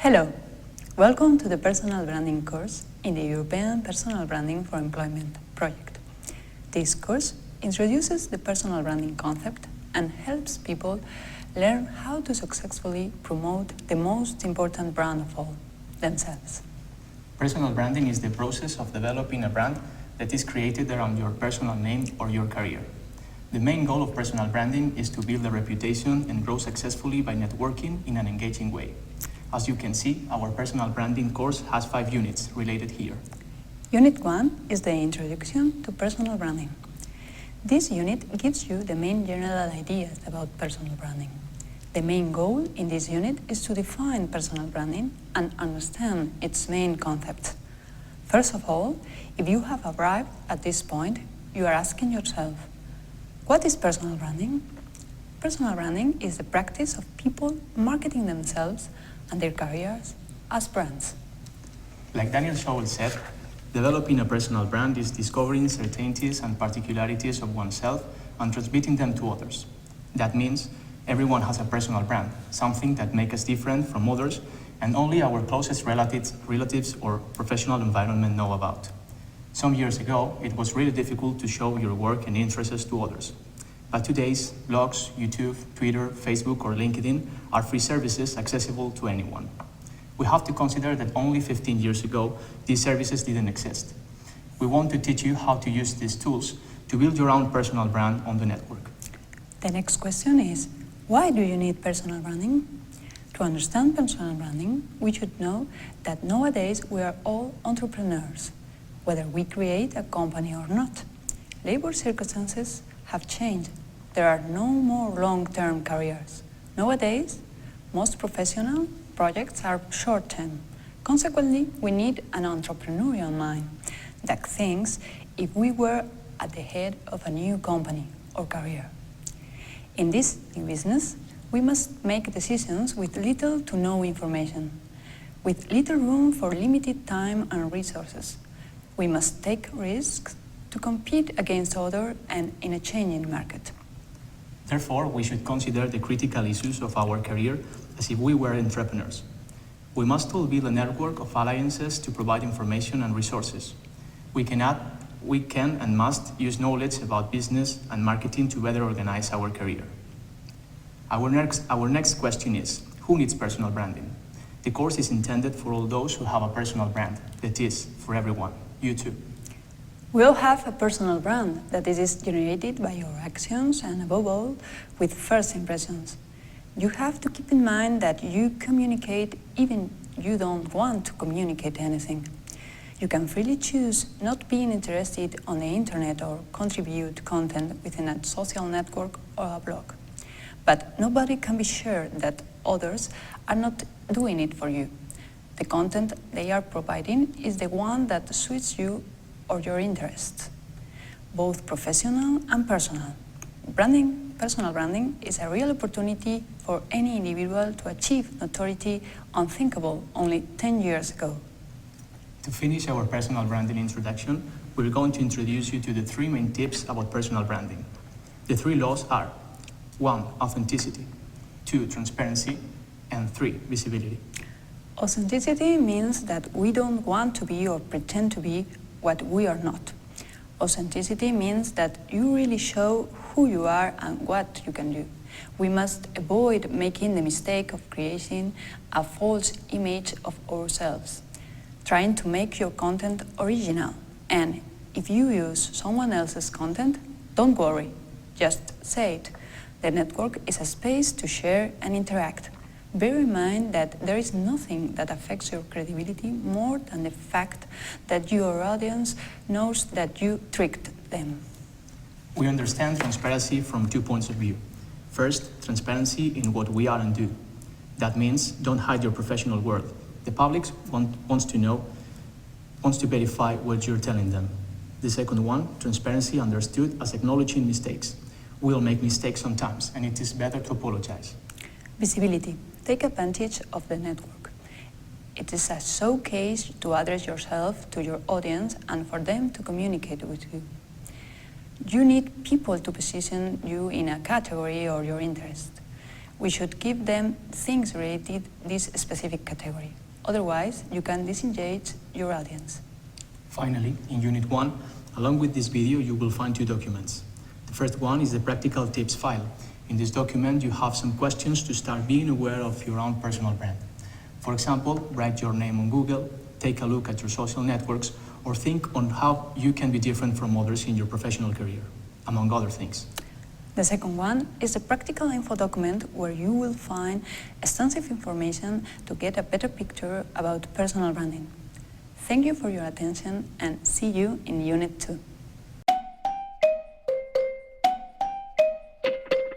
Hello, welcome to the Personal Branding course in the European Personal Branding for Employment project. This course introduces the personal branding concept and helps people learn how to successfully promote the most important brand of all, themselves. Personal branding is the process of developing a brand that is created around your personal name or your career. The main goal of personal branding is to build a reputation and grow successfully by networking in an engaging way. As you can see, our personal branding course has 5 units related here. Unit 1 is the introduction to personal branding. This unit gives you the main general ideas about personal branding. The main goal in this unit is to define personal branding and understand its main concepts. First of all, if you have arrived at this point, you are asking yourself, what is personal branding? Personal branding is the practice of people marketing themselves and their careers as brands. Like Daniel Schowel said, developing a personal brand is discovering certainties and particularities of oneself and transmitting them to others. That means everyone has a personal brand, something that makes us different from others and only our closest relatives or professional environment know about. Some years ago, it was really difficult to show your work and interests to others. But today's blogs, YouTube, Twitter, Facebook, or LinkedIn are free services accessible to anyone. We have to consider that only 15 years ago, these services didn't exist. We want to teach you how to use these tools to build your own personal brand on the network. The next question is, why do you need personal branding? To understand personal branding, we should know that nowadays we are all entrepreneurs, whether we create a company or not. Labor circumstances have changed. There are no more long-term careers. Nowadays, most professional projects are short-term. Consequently, we need an entrepreneurial mind that thinks if we were at the head of a new company or career. In this new business, we must make decisions with little to no information, with little room for limited time and resources. We must take risks to compete against others and in a changing market. Therefore, we should consider the critical issues of our career as if we were entrepreneurs. We must all build a network of alliances to provide information and resources. We can and must use knowledge about business and marketing to better organize our career. Our next question is, who needs personal branding? The course is intended for all those who have a personal brand, that is, for everyone, you too. We all have a personal brand that is generated by your actions and, above all, with first impressions. You have to keep in mind that you communicate even you don't want to communicate anything. You can freely choose not being interested on the internet or contribute content within a social network or a blog. But nobody can be sure that others are not doing it for you. The content they are providing is the one that suits you or your interests, both professional and personal. Personal branding is a real opportunity for any individual to achieve notoriety unthinkable only 10 years ago. To finish our personal branding introduction, we're going to introduce you to the 3 main tips about personal branding. The 3 laws are 1. Authenticity, 2. Transparency, and 3. Visibility. Authenticity means that we don't want to be or pretend to be what we are not. Authenticity means that you really show who you are and what you can do. We must avoid making the mistake of creating a false image of ourselves, trying to make your content original. And if you use someone else's content, don't worry, just say it. The network is a space to share and interact. Bear in mind that there is nothing that affects your credibility more than the fact that your audience knows that you tricked them. We understand transparency from 2 points of view. First, transparency in what we are and do. That means don't hide your professional worth. The public wants to verify what you're telling them. The second one, transparency understood as acknowledging mistakes. We'll make mistakes sometimes, and it is better to apologize. Visibility. Take advantage of the network. It is a showcase to address yourself to your audience and for them to communicate with you. You need people to position you in a category or your interest. We should give them things related to this specific category. Otherwise, you can disengage your audience. Finally, in Unit 1, along with this video, you will find 2 documents. The first one is the practical tips file. In this document, you have some questions to start being aware of your own personal brand. For example, write your name on Google, take a look at your social networks, or think on how you can be different from others in your professional career, among other things. The second one is a practical info document where you will find extensive information to get a better picture about personal branding. Thank you for your attention and see you in Unit 2.